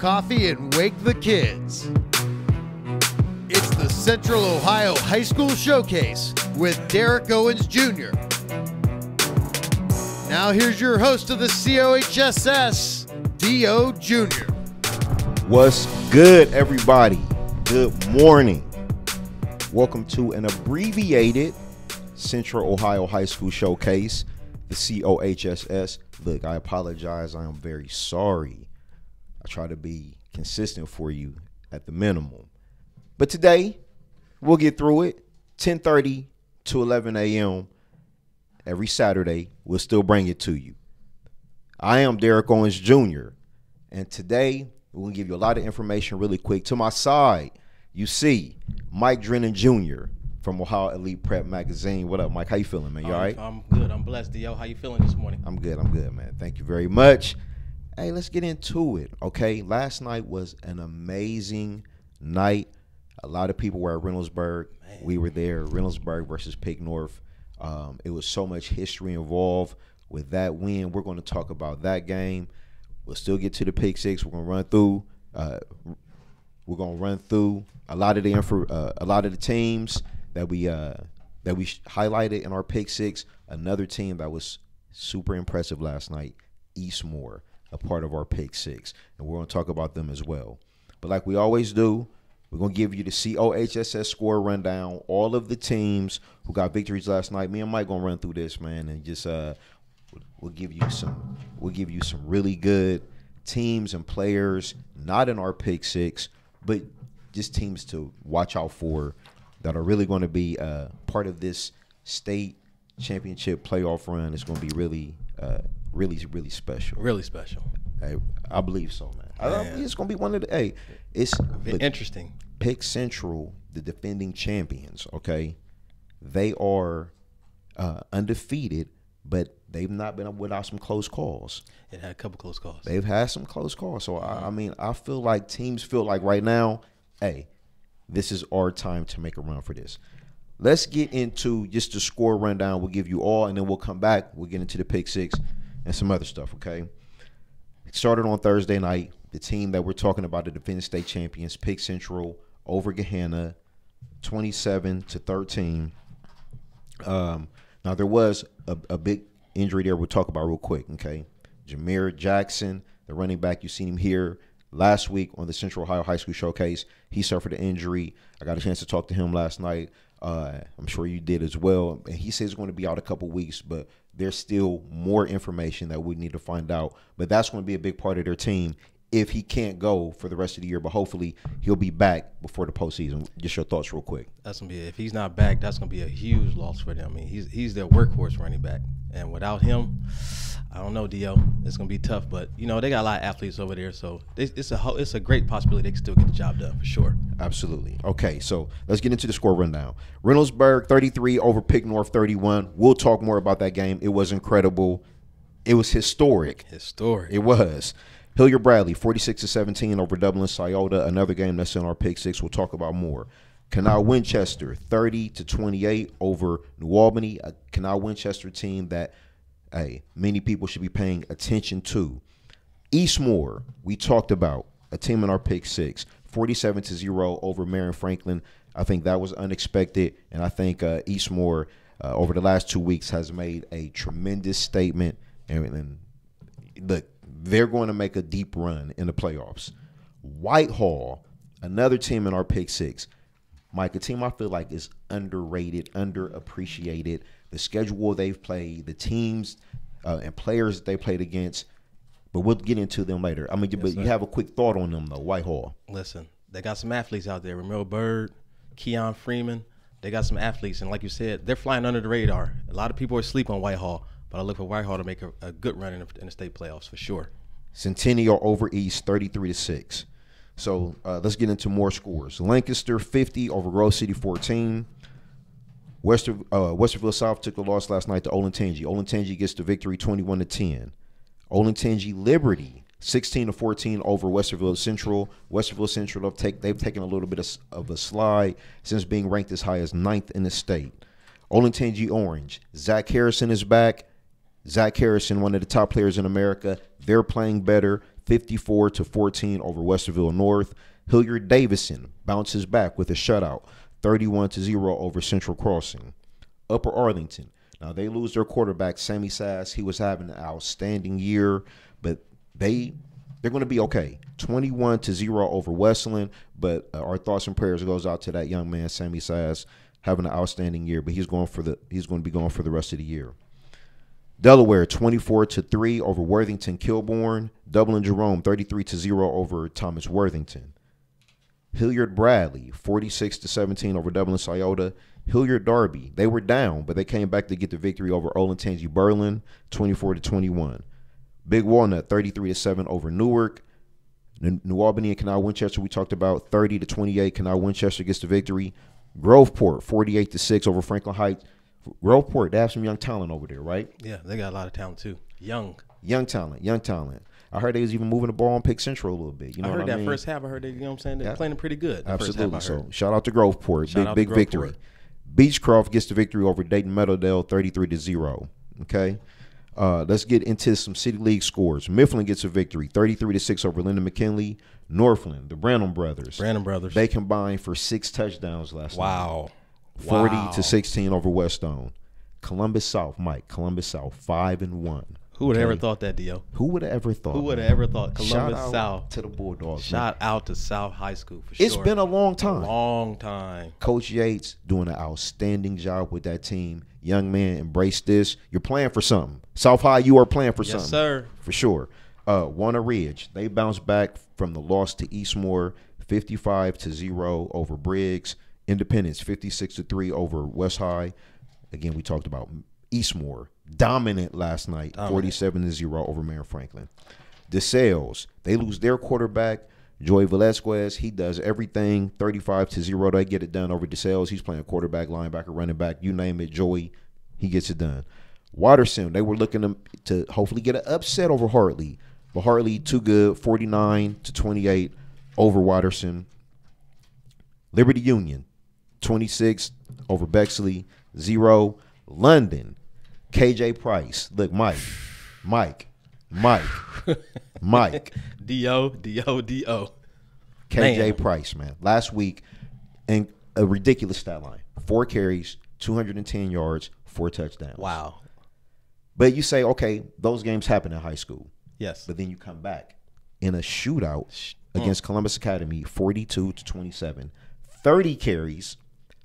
coffee and wake the kids. It's the Central Ohio High School Showcase with Derrick Owens Jr. Now here's your host of the COHSS, D.O. Jr. What's good, everybody? Good morning. Welcome to an abbreviated Central Ohio High School Showcase, the COHSS. Look, I apologize. I am very sorry. I try to be consistent for you at the minimum. But today, we'll get through it. 10:30 to 11 a.m. every Saturday. We'll still bring it to you. I am Derrick Owens Jr. And today, we're going to give you a lot of information really quick. To my side, you see Mike Drennan Jr. from Ohio Elite Prep Magazine. What up, Mike? How you feeling, man? You all right? I'm good. I'm blessed, D.O. How you feeling this morning? I'm good, man. Thank you very much. Hey, let's get into it, okay? Last night was an amazing night. A lot of people were at Reynoldsburg. Man. We were there, Reynoldsburg versus Pick North. It was so much history involved with that win. We're going to talk about that game. We'll still get to the Pick Six. We're going to run through. A lot of the teams that we highlighted in our Pick Six. Another team that was super impressive last night, Eastmoor, a part of our Pick Six, and we're going to talk about them as well. But like we always do, we're going to give you the COHSS score rundown, all of the teams who got victories last night. Me and Mike going to run through this, man, and just we'll give you some really good teams and players, not in our Pick Six, but just teams to watch out for that are really going to be part of this state championship playoff run. It's going to be really special. Really special. Hey, I believe so, man. It's going to be one of the look, interesting. Pick Central, the defending champions, okay? They are undefeated, but they've not been without some close calls. It had a couple close calls. They've had some close calls. So, I feel like teams feel like right now, hey, this is our time to make a run for this. Let's get into just the score rundown. We'll give you all, and then we'll come back. We'll get into the Pick Six and some other stuff, okay? It started on Thursday night. The team that we're talking about, the defending state champions, Pick Central over Gahanna, 27-13. Now, there was a big injury there we'll talk about real quick, okay? Jameer Jackson, the running back, you seen him here last week on the Central Ohio High School Showcase. He suffered an injury. I got a chance to talk to him last night. I'm sure you did as well. And he says he's going to be out a couple weeks, but there's still more information that we need to find out. But that's going to be a big part of their team if he can't go for the rest of the year. But hopefully he'll be back before the postseason. Just your thoughts real quick. That's going to be if he's not back, that's going to be a huge loss for them. I mean, he's their workhorse running back. And without him, I don't know, D.O. It's going to be tough. But, they got a lot of athletes over there. So it's a great possibility they can still get the job done for sure. Absolutely. Okay, so let's get into the score rundown. Reynoldsburg 33 over Pick North 31. We'll talk more about that game. It was incredible. It was historic. It was. Hilliard Bradley 46-17 over Dublin Scioto. Another game that's in our Pick Six. We'll talk about more. Canal Winchester 30-28 over New Albany. A Canal Winchester team that many people should be paying attention to. Eastmoor, we talked about a team in our Pick Six, 47-0 over Marion Franklin. I think that was unexpected, and I think Eastmoor over the last 2 weeks has made a tremendous statement. And look, they're going to make a deep run in the playoffs. Whitehall, another team in our Pick Six. Mike, a team I feel like is underrated, underappreciated. The schedule they've played, the teams and players that they played against, but we'll get into them later. But you have a quick thought on them, though, Whitehall. Listen, they got some athletes out there. Ramiro Bird, Keon Freeman. They got some athletes, and like you said, they're flying under the radar. A lot of people are asleep on Whitehall, but I look for Whitehall to make a good run in the state playoffs for sure. Centennial over East, 33-6. So let's get into more scores. Lancaster 50 over Grove City 14. Westerville South took a loss last night to Olentangy. Olentangy gets the victory 21-10. Olentangy Liberty 16-14 over Westerville Central. Westerville Central they've taken a little bit of a slide since being ranked as high as 9th in the state. Olentangy Orange. Zach Harrison is back. Zach Harrison, one of the top players in America. They're playing better, 54-14 over Westerville North. Hilliard Davidson bounces back with a shutout, 31-0 over Central Crossing. Upper Arlington. Now, they lose their quarterback, Sammy Sass. He was having an outstanding year, but they're going to be okay. 21-0 over Westland, but our thoughts and prayers goes out to that young man, Sammy Sass, having an outstanding year, but he's going to be going for the rest of the year. Delaware 24-3 over Worthington Kilbourne. Dublin Jerome 33-0 over Thomas Worthington. Hilliard Bradley 46-17 over Dublin Scioto. Hilliard Darby, they were down, but they came back to get the victory over Olentangy Berlin 24-21. Big Walnut 33-7 over Newark. New Albany and Canal Winchester we talked about 30-28. Canal Winchester gets the victory. Groveport 48-6 over Franklin Heights. Groveport, they have some young talent over there, right? Yeah, they got a lot of talent too. Young talent. I heard they was even moving the ball on Pick Central a little bit. You know I heard what I mean? First half. I heard they, you know what I'm saying? They're playing pretty good. Absolutely. So shout out to Groveport. Big Groveport. victory. Beechcroft gets the victory over Dayton Meadowdale 33-0. Okay. Let's get into some City League scores. Mifflin gets a victory 33-6 over Lyndon McKinley. Northland, the Branham brothers. They combined for 6 touchdowns last night. 40-16 over Weststone. Columbus South, 5-1. Who would have ever thought that, Dio? Who would have ever thought? Columbus Shout South out to the Bulldogs. Shout out to South High School for sure. It's been a long time. Coach Yates doing an outstanding job with that team. Young man, embrace this. You're playing for something. South High, you are playing for something. Yes, sir. For sure. Warner Ridge, they bounced back from the loss to Eastmore, 55-0 over Briggs. Independence, 56-3 over West High. Again, we talked about Eastmore. Dominant last night, 47-0 over Marion Franklin. DeSales, they lose their quarterback, Joy Velasquez. He does everything, 35-0. They get it done over DeSales. He's playing quarterback, linebacker, running back, you name it, Joey. He gets it done. Watterson, they were looking to hopefully get an upset over Hartley. But Hartley, too good, 49-28 over Watterson. Liberty Union, 26 over Bexley, 0. London, KJ Price. Look, Mike. D-O. KJ Price, man. Last week, and a ridiculous stat line. 4 carries, 210 yards, 4 touchdowns. Wow. But you say, okay, those games happen in high school. Yes. But then you come back in a shootout against Columbus Academy, 42-27. 30 carries,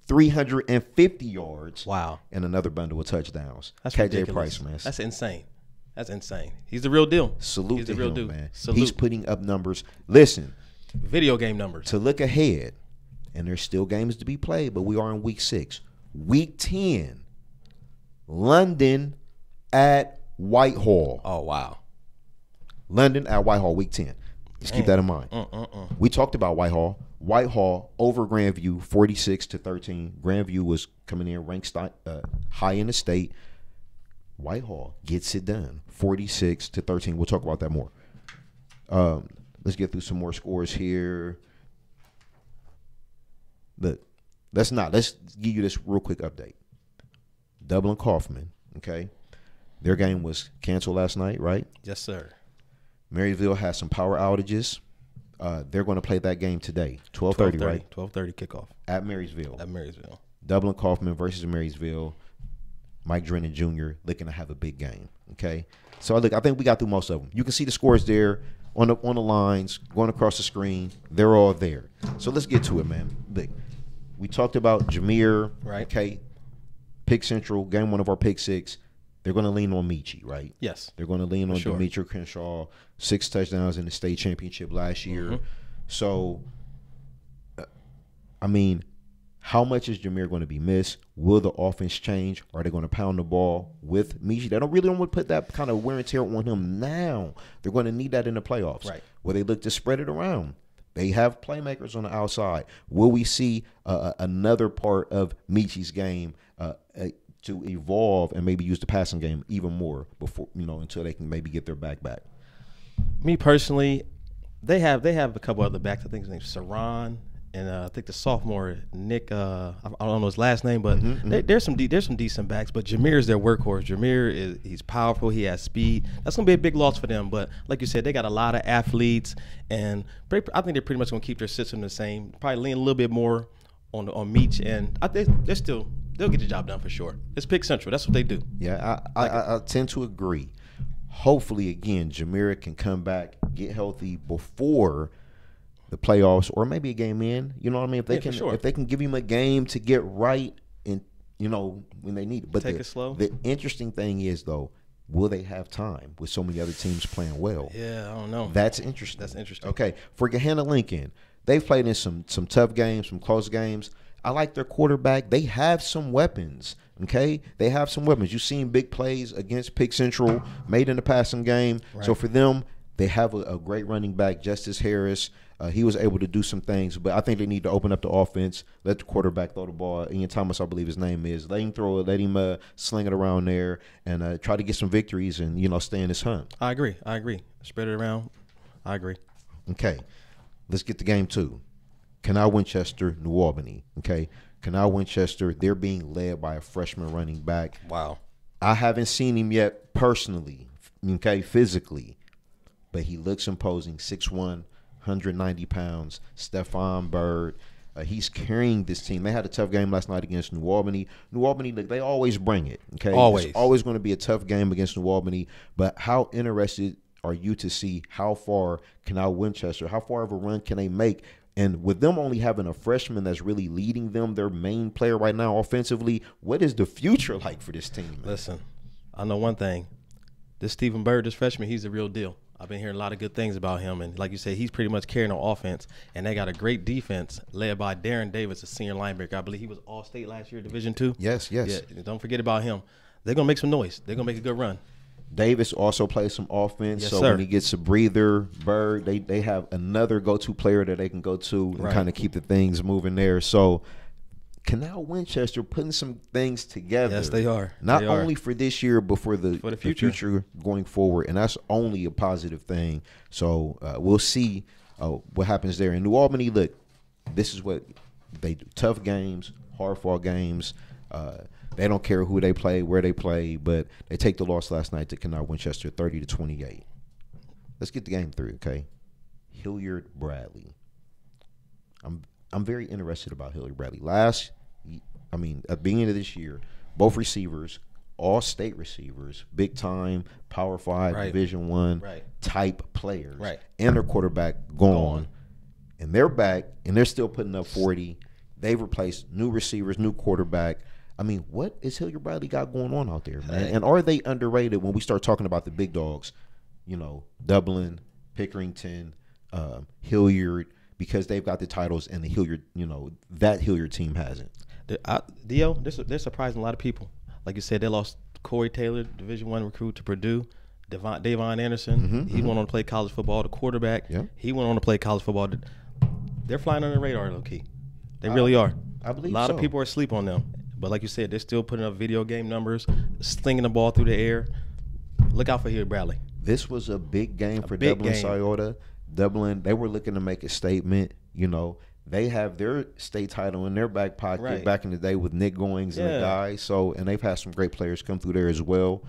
350 yards. Wow. And another bundle of touchdowns. That's KJ ridiculous. Price, man. That's insane. He's the real deal. Salute to him, man. Salute. He's putting up numbers. Listen. Video game numbers. To look ahead, and there's still games to be played, but we are in week 6. Week 10, London at Whitehall. Oh, wow. London at Whitehall, week 10. Just keep that in mind. We talked about Whitehall. Whitehall over Grandview, 46-13. Grandview was coming in ranked high in the state. Whitehall gets it done, 46-13. We'll talk about that more. Let's get through some more scores here. Look, let's give you this real quick update. Dublin Kaufman, okay? Their game was canceled last night, right? Yes, sir. Marysville has some power outages. They're going to play that game today, 12:30, right? 12:30 kickoff. At Marysville. Marysville. Dublin Kaufman versus Marysville. Mike Drennan Jr. looking to have a big game, okay? So, look, I think we got through most of them. You can see the scores there on the lines, going across the screen. They're all there. So, let's get to it, man. Look, we talked about Jameer, right? Okay, Pick Central, game 1 of our Pick 6. They're going to lean on Michi, right? Yes. They're going to lean on sure. Demetri Crenshaw, 6 touchdowns in the state championship last year. So, I mean, how much is Jameer going to be missed? Will the offense change? Are they going to pound the ball with Michi? They don't want to put that kind of wear and tear on him now. They're going to need that in the playoffs. Right. Where they look to spread it around. They have playmakers on the outside. Will we see another part of Michi's game to evolve and maybe use the passing game even more before, until they can maybe get their back? Me personally, they have a couple other backs. I think his name's Saran and I think the sophomore Nick. I don't know his last name, but there's some decent backs. But Jameer is their workhorse. He's powerful. He has speed. That's gonna be a big loss for them. But like you said, they got a lot of athletes, and I think they're pretty much gonna keep their system the same. Probably lean a little bit more on Meach, and they'll get the job done for sure. It's Pick Central. That's what they do. Yeah, I tend to agree. Hopefully, again, Jameer can come back, get healthy before the playoffs, or maybe a game in. You know what I mean? If they can give him a game to get right, and when they need it. But take it slow. The interesting thing is, though, will they have time with so many other teams playing well? Yeah, I don't know. That's interesting. Okay, for Gahanna Lincoln, they've played in some tough games, some close games. I like their quarterback. They have some weapons. Okay, they have some weapons. You've seen big plays against Pick Central made in the passing game. Right. So for them, they have a great running back, Justice Harris. He was able to do some things, but I think they need to open up the offense, let the quarterback throw the ball. Ian Thomas, I believe his name is. Let him throw it, let him sling it around there, and try to get some victories and stay in this hunt. I agree. Spread it around. I agree. Okay, let's get to game 2. Canal Winchester, New Albany. Okay. Canal Winchester, they're being led by a freshman running back. Wow. I haven't seen him yet personally, okay, physically, but he looks imposing. 6'1", 190 pounds. Stephon Bird. He's carrying this team. They had a tough game last night against New Albany. New Albany, look, they always bring it, okay? Always. It's always going to be a tough game against New Albany, but how interested are you to see how far Canal Winchester, how far of a run can they make? And with them only having a freshman that's really leading them, their main player right now offensively, what is the future like for this team, man? Listen, I know one thing. This Stephen Bird, this freshman, he's the real deal. I've been hearing a lot of good things about him. And like you said, he's pretty much carrying on offense. And they got a great defense led by Darren Davis, a senior linebacker. I believe he was All-State last year, Division II. Yes. Yeah, don't forget about him. They're going to make some noise. They're going to make a good run. Davis also plays some offense, yes, so sir. When he gets a breather, Bird, they have another go-to player that they can go to and kind of keep the things moving there. So Canal Winchester putting some things together. Yes, they are. Not only for this year, but for the future going forward, and that's only a positive thing. So we'll see what happens there. In New Albany, look, this is what they do. Tough games, hard-fought games. They don't care who they play, where they play, but they take the loss last night to Canal Winchester 30-28. Let's get to game 3, okay? Hilliard Bradley. I'm very interested about Hilliard Bradley. At the beginning of this year, both receivers, all state receivers, big time, Power 5, Division I type players, and their quarterback gone. And they're back, and they're still putting up 40. They've replaced new receivers, new quarterback. I mean, what is Hilliard Bradley got going on out there, man? And are they underrated when we start talking about the big dogs, Dublin, Pickerington, Hilliard, because they've got the titles and the Hilliard, that Hilliard team hasn't. Dio, they're surprising a lot of people. Like you said, they lost Corey Taylor, Division I recruit to Purdue. Davon Anderson, he went on to play college football. The quarterback, he went on to play college football. They're flying under the radar, low key. They really are. I believe a lot of people are asleep on them. But like you said, they're still putting up video game numbers, slinging the ball through the air. Look out for Hilliard Bradley. This was a big game for Dublin Scioto. Dublin, they were looking to make a statement. They have their state title in their back pocket back in the day with Nick Goings and the guys. And they've had some great players come through there as well.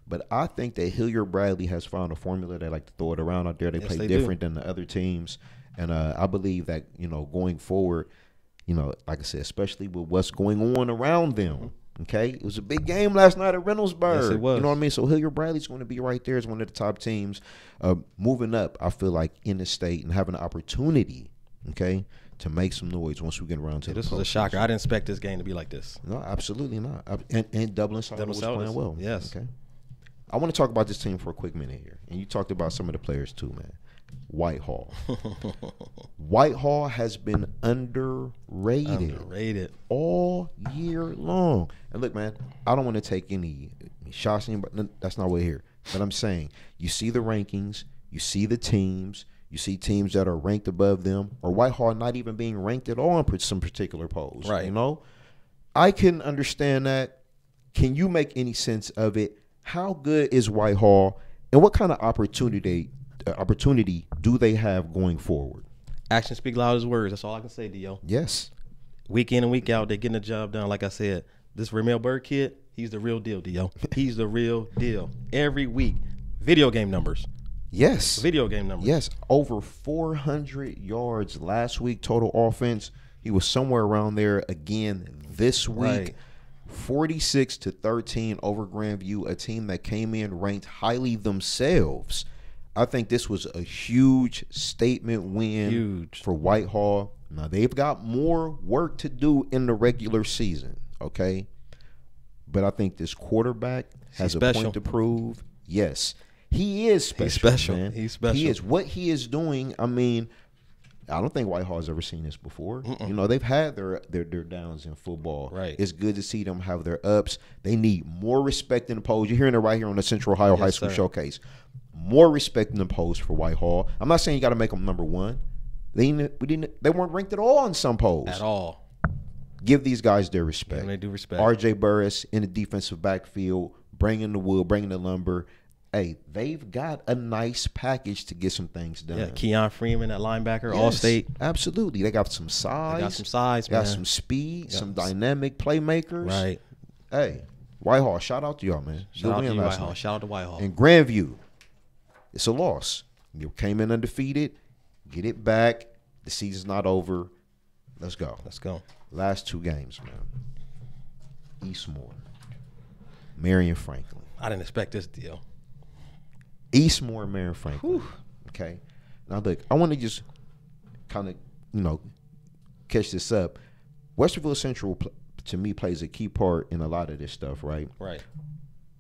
But I think that Hilliard Bradley has found a formula. They like to throw it around out there. They play different than the other teams. And I believe that, going forward, like I said, especially with what's going on around them. Okay, it was a big game last night at Reynoldsburg. Yes, it was. You know what I mean? So Hilliard Bradley's going to be right there as one of the top teams. Moving up, I feel like, in the state and having an opportunity, okay, to make some noise once we get around to the This was a shocker. I didn't expect this game to be like this. No, absolutely not. And Dublin Scioto was playing well. Yes. Okay. I want to talk about this team for a quick minute here. And you talked about some of the players too, man. Whitehall. Whitehall has been underrated all year long. And look, man, I don't want to take any shots, but that's not what we're here. But I'm saying, you see the rankings, you see the teams, you see teams that are ranked above them, or Whitehall not even being ranked at all in some particular polls. Right. I can understand that. Can you make any sense of it? How good is Whitehall, and what kind of opportunity do they have going forward? Actions speak loud as words. That's all I can say, Dio. Yes. Week in and week out, they're getting the job done. Like I said, this Ramel Bird kid, he's the real deal, Dio. He's the real deal. Every week, video game numbers. Yes. Video game numbers. Yes. Over 400 yards last week total offense. He was somewhere around there again this week. Right. 46-13 over Grandview, a team that came in ranked highly themselves. I think this was a huge statement win for Whitehall. Now, they've got more work to do in the regular season, okay? But I think this quarterback has a point to prove. Yes, he is special. He's special. Man. He's special. He is. What he is doing, I mean, I don't think Whitehall has ever seen this before. You know, they've had their downs in football. Right. It's good to see them have their ups. They need more respect in the polls. You're hearing it right here on the Central Ohio High School Showcase. More respect in the polls for Whitehall. I'm not saying you got to make them number one. They weren't ranked at all in some polls. At all. Give these guys their respect. They do respect. R.J. Burris in the defensive backfield, bringing the wood, bringing the lumber. Hey, they've got a nice package to get some things done. Yeah, Keon Freeman at linebacker, Yes, All-State. Absolutely. They got some size. They got some speed, some dynamic playmakers. Right. Hey, Whitehall, shout out to y'all, man. Shout out to Whitehall. Shout out to Whitehall. And Grandview, it's a loss. You came in undefeated. Get it back. The season's not over. Let's go. Let's go. Last two games, man. Eastmore, Marion Franklin. I didn't expect this deal. Eastmore, Marion Franklin. Whew. Okay. Now, look, I want to just kind of, catch this up. Westerville Central, to me, plays a key part in a lot of this stuff, right? Right.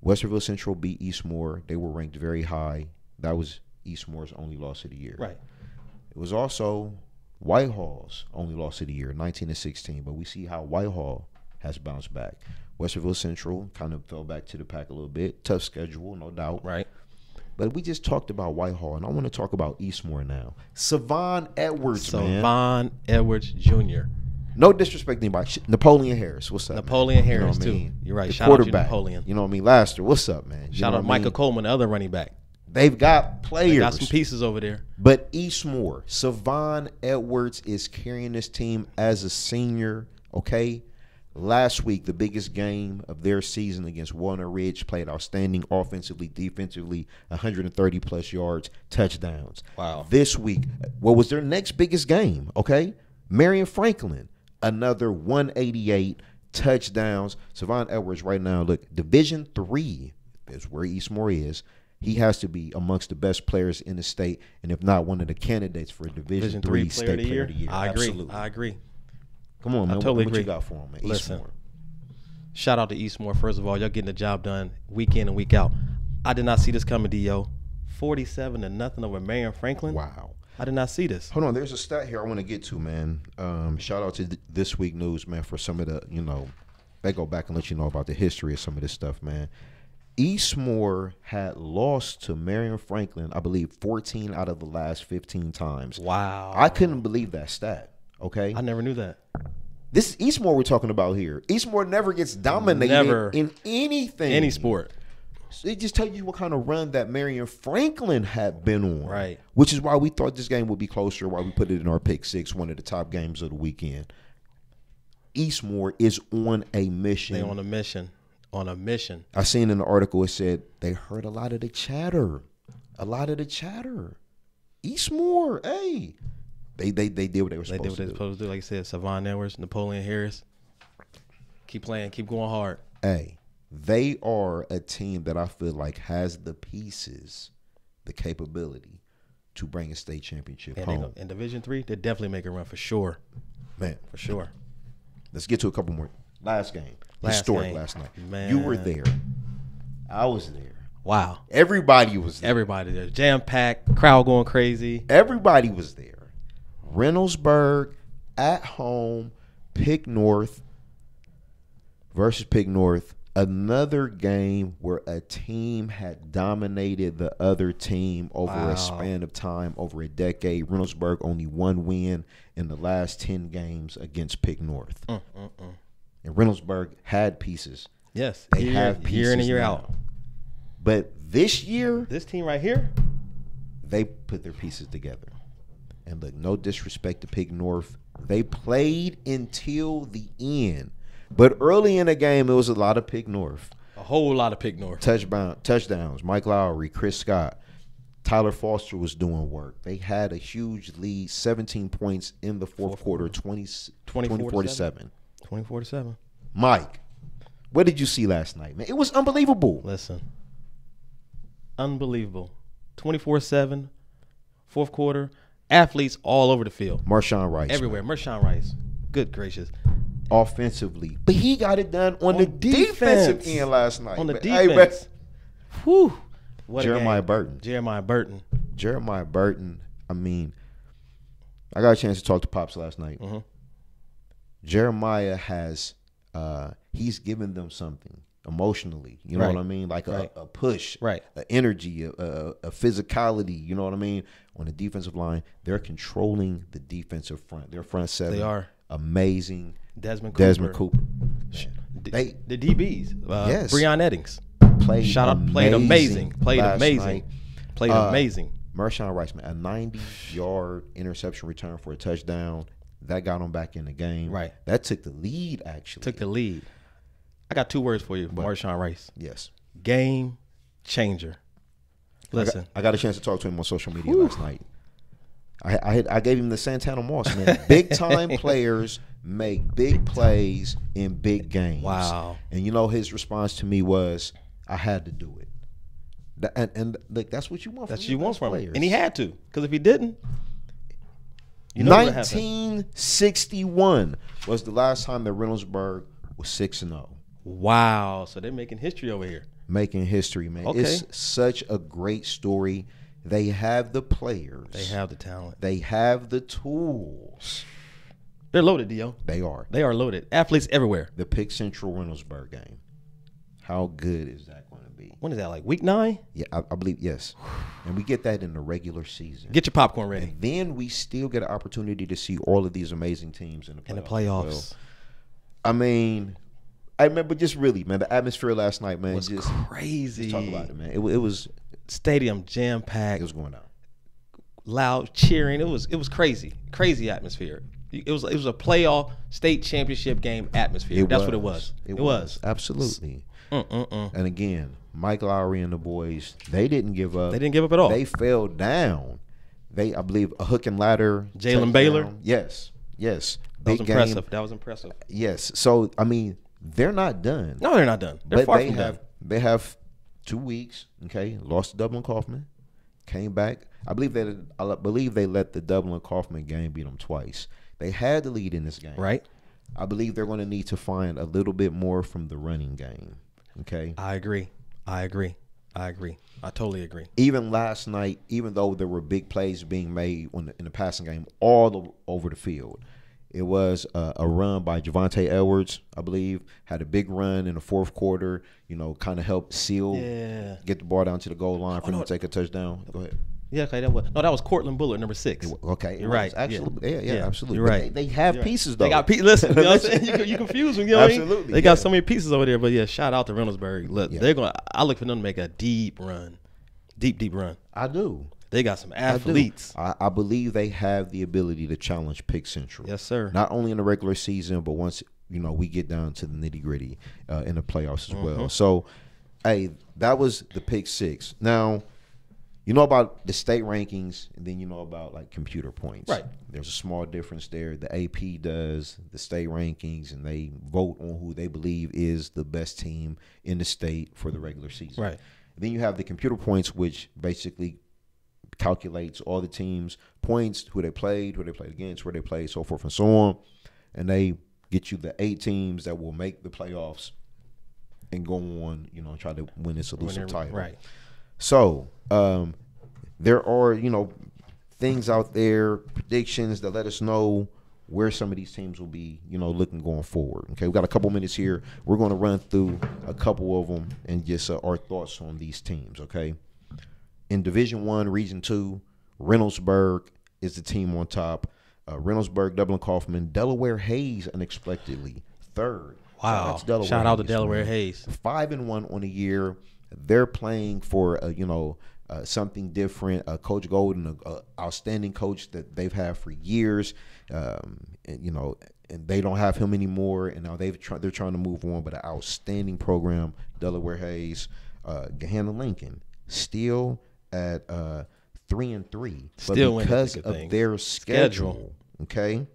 Westerville Central beat Eastmore. They were ranked very high. That was Eastmore's only loss of the year. Right. It was also Whitehall's only loss of the year, 19-16. But we see how Whitehall has bounced back. Westerville Central kind of fell back to the pack a little bit. Tough schedule, no doubt. Right. But we just talked about Whitehall, and I want to talk about Eastmore now. Savon Edwards, man. Savon Edwards Jr. No disrespect to anybody. Napoleon Harris, what's up, Napoleon man? Harris, you know what I too. mean? You're right. The Shout out to quarterback. Napoleon. You know what I mean? Laster, what's up, man? Shout out to Michael Coleman, the other running back. They've got players. They got some pieces over there. But Eastmore, Savon Edwards is carrying this team as a senior, okay? Last week, the biggest game of their season against Walnut Ridge, played outstanding offensively, defensively, 130-plus yards, touchdowns. Wow. This week, what was their next biggest game, okay? Marion Franklin, another 188 touchdowns. Savon Edwards right now, look, Division III is where Eastmore is. He has to be amongst the best players in the state, and if not, one of the candidates for Division III State Player of the Year. I agree. Absolutely. I agree. Come on, man. I totally what agree. you got for him, man? Listen, Eastmore. shout out to Eastmore. First of all, y'all getting the job done week in and week out. I did not see this coming, Dio. 47-0 over Marion Franklin. Wow. I did not see this. Hold on. There's a stat here I want to get to, man. Shout out to This Week News, man, for some of the, they go back and let you know about the history of some of this stuff, man. Eastmore had lost to Marion Franklin, I believe, 14 out of the last 15 times. Wow. I couldn't believe that stat, okay? I never knew that. This is Eastmore we're talking about here. Eastmore never gets dominated in anything. Any sport. So it just tells you what kind of run that Marion Franklin had been on. Right. Which is why we thought this game would be closer, why we put it in our pick six, one of the top games of the weekend. Eastmore is on a mission. They on a mission. On a mission. I seen in the article it said they heard a lot of the chatter. Eastmore, hey. They did what they were supposed to do. They did what they were supposed to do. Like I said, Savon Edwards, Napoleon Harris. Keep playing. Keep going hard. Hey, they are a team that I feel like has the pieces, the capability to bring a state championship home. In Division III, they definitely make a run for sure. Man. For sure. Let's get to a couple more. Last night. Last night. Man. You were there. I was there. Wow. Everybody was there. Everybody there. Jam-packed. Crowd going crazy. Everybody was there. Reynoldsburg at home. Pick North versus Pick North. Another game where a team had dominated the other team over a span of time, over a decade. Reynoldsburg only one win in the last 10 games against Pick North. And Reynoldsburg had pieces. Yes. They have pieces year in and year now. out. But this year, This team right here, they put their pieces together. And look, no disrespect to Pick North. They played until the end. But early in the game, it was a lot of Pick North. A whole lot of Pick North. Touchdowns. Mike Lowry, Chris Scott. Tyler Foster was doing work. They had a huge lead, 17 points in the fourth quarter, 24-7. 24-7. Mike, what did you see last night, man? It was unbelievable. Listen. Unbelievable. 24-7, fourth quarter. Athletes all over the field. Marshawn Rice. Everywhere. Marshawn Rice. Good gracious. Offensively. But he got it done on the defensive end last night. On the man. defense. Whew. What Jeremiah Burton. Jeremiah Burton. I mean, I got a chance to talk to Pops last night. Mm-hmm. Jeremiah has, he's given them something emotionally. You know what I mean? Like a push, an energy, a physicality. You know what I mean? On the defensive line, they're controlling the defensive front. Their front seven. They are amazing. Desmond Cooper. The DBs. Yes. Breon Eddings. Played amazing. Played amazing. Marshawn Rice, man, a 90-yard interception return for a touchdown. That got him back in the game. Right. That took the lead, actually. I got 2 words for you, Marshawn Rice. Yes. Game changer. Listen. I got a chance to talk to him on social media last night. I gave him the Santana Moss, man. Big-time players make big plays in big games. Wow. And, you know, his response to me was, I had to do it. And like, that's what you want from That's what you want from players. him. And he had to. Because if he didn't, you know 1961 was the last time that Reynoldsburg was 6-0. Wow. So they're making history over here. Making history, man. Okay. It's such a great story. They have the players. They have the talent. They have the tools. They're loaded, Dio. They are. They are loaded. Athletes everywhere. The Pick Central Reynoldsburg game. How good is that going to be? When is that, like week 9? Yeah, I believe, yes. And we get that in the regular season. Get your popcorn ready. And then we still get an opportunity to see all of these amazing teams in the playoffs. Well, I mean, I remember just really, man, the atmosphere last night, man. It was just crazy. Just talk about it, man. It was stadium jam-packed. It was going down. Loud cheering. It was crazy. Crazy atmosphere. It was a playoff state championship game atmosphere. That's what it was. It was. Absolutely. And again, Mike Lowry and the boys, they didn't give up. They didn't give up at all. They fell down. I believe, a hook and ladder. Jalen Baylor. Yes. That was impressive. That was impressive. Yes. So, I mean, they're not done. No, they're not done. They're far from done. They have 2 weeks, okay, lost to Dublin Kaufman, came back. I believe they let the Dublin Kaufman game beat them twice. They had the lead in this game. Right. I believe they're going to need to find a little bit more from the running game. Okay. I agree. I totally agree. Even last night, even though there were big plays being made in the passing game all over the field, it was a run by Javonte Edwards, I believe, had a big run in the fourth quarter, you know, kind of helped seal, get the ball down to the goal line for them to take a touchdown. Go ahead. Yeah, okay, that was Cortland Bullard, number 6. Okay, you're right. Absolutely, yeah, absolutely. You're right. They have pieces though. They got pieces. Listen, you know what I'm saying? You confuse them. You know what I mean? Absolutely. They got so many pieces over there. But yeah, shout out to Reynoldsburg. Look, they're going. I look for them to make a deep run, deep run. I do. They got some athletes. I believe they have the ability to challenge Pick Central. Yes, sir. Not only in the regular season, but once we get down to the nitty gritty in the playoffs as well. So, hey, that was the Pick 6. Now, you know about the state rankings, and then you know about like computer points. Right. There's a small difference there. The AP does the state rankings, and they vote on who they believe is the best team in the state for the regular season. Right. Then you have the computer points, which basically calculates all the teams' points, who they played against, where they played, so forth and so on. And they get you the 8 teams that will make the playoffs and go on, try to win this elusive title. Right. So there are, things out there, predictions that let us know where some of these teams will be, looking going forward. Okay, we've got a couple minutes here. We're going to run through a couple of them and just our thoughts on these teams, okay? In Division I, Region 2, Reynoldsburg is the team on top. Reynoldsburg, Dublin Kaufman, Delaware Hayes unexpectedly third. Wow. Shout out to Delaware Hayes. 5-1 on the year. They're playing for, something different. Coach Golden, an outstanding coach that they've had for years, and, you know, and they don't have him anymore, and now they're trying to move on. But an outstanding program, Delaware Hayes, Gahanna Lincoln, still at 3-3, Still but because of their schedule, okay,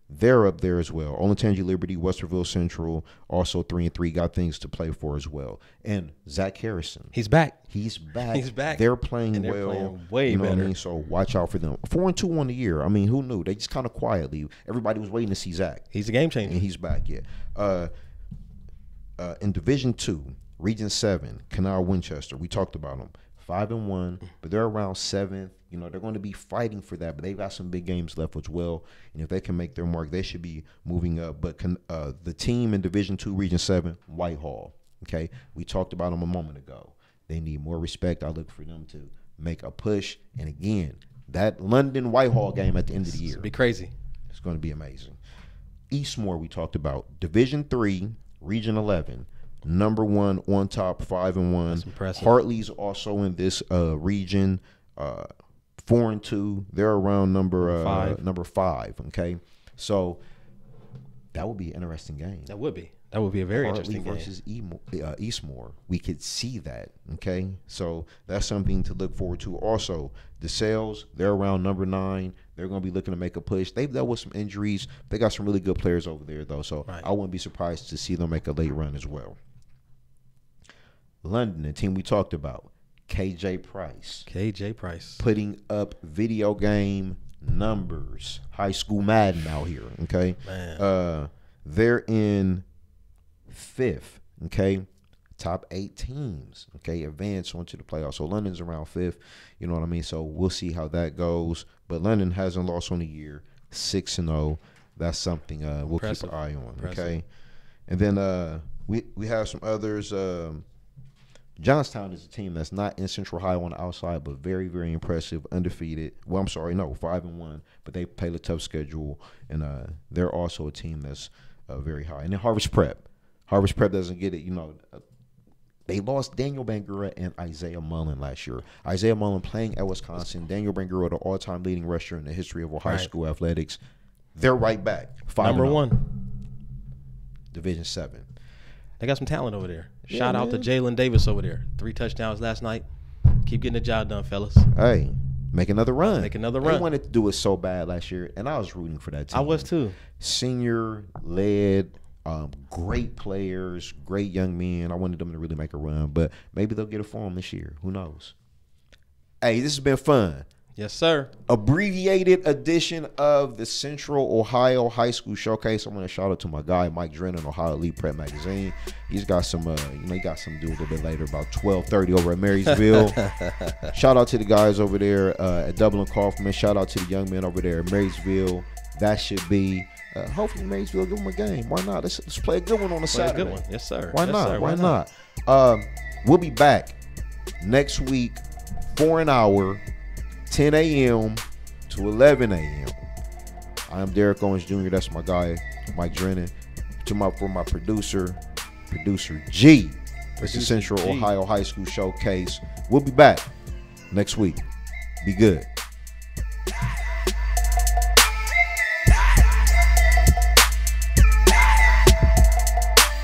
they're up there as well. Olentangy Liberty, Westerville Central, also 3-3, got things to play for as well. And Zach Harrison, he's back. He's back. He's back. They're playing and they're well. Playing way you know better. what I mean? So watch out for them. 4-2 on the year. I mean, who knew? They just kind of quietly. Everybody was waiting to see Zach. He's a game changer. And he's back. Yeah. In Division II, Region 7, Canal Winchester. We talked about them. 5-1, but they're around 7th. You know, they're going to be fighting for that, but they've got some big games left as well. And if they can make their mark, they should be moving up. But the team in Division II, Region 7, Whitehall. Okay, we talked about them a moment ago. They need more respect. I look for them to make a push. And again, that London Whitehall game at the end of the year. It'll be crazy. It's going to be amazing. Eastmoor, we talked about. Division III, Region 11. Number 1 on top, 5-1. That's impressive. Hartley's also in this region, 4-2. They're around number 5. Okay, so that would be an interesting game. That would be. That would be a very Hartley interesting game. versus Eastmoor. We could see that. Okay, so that's something to look forward to. Also, DeSales, they're around number 9. They're going to be looking to make a push. They've dealt with some injuries. They got some really good players over there, though. So I wouldn't be surprised to see them make a late run as well. London, the team we talked about, KJ Price. KJ Price. Putting up video game numbers. High school Madden out here, okay? Man. They're in 5th, okay? Top 8 teams, okay, advance onto the playoffs. So London's around 5th, you know what I mean? So we'll see how that goes. But London hasn't lost on the year, 6-0. That's something we'll keep an eye on, okay? And then we have some others. Johnstown is a team that's not in Central Ohio on the outside, but very, very impressive, undefeated. Well, I'm sorry, no, 5-1, but they played a tough schedule, and they're also a team that's very high. And then Harvest Prep. Harvest Prep doesn't get it, you know. They lost Daniel Bangura and Isaiah Mullen last year. Isaiah Mullen playing at Wisconsin. Daniel Bangura, the all-time leading rusher in the history of Ohio school athletics. They're right back. Number 1. Division 7. They got some talent over there. Yeah, Shout out to Jalen Davis over there. 3 touchdowns last night. Keep getting the job done, fellas. Hey, make another run. Make another run. They wanted to do it so bad last year, and I was rooting for that team. I was too. Senior-led, great players, great young men. I wanted them to really make a run, but maybe they'll get it for them this year. Who knows? Hey, this has been fun. Yes, sir. Abbreviated edition of the Central Ohio High School Showcase. I want to shout out to my guy Mike Drennan, Ohio Elite Prep Magazine. He's got some, he got some to do a little bit later, about 12:30 over at Marysville. Shout out to the guys over there at Dublin Kaufman. Shout out to the young men over there at Marysville. That should be. Hopefully Marysville give them a game. Why not? Let's play a good one on a Saturday. A good one. Yes, sir. Why yes, not? Sir. Why not? We'll be back next week for an hour, 10 a.m. to 11 a.m. I'm Derrick Owens Jr. That's my guy, Mike Drennan. For my producer G. This is Central Ohio High School Showcase. We'll be back next week. Be good.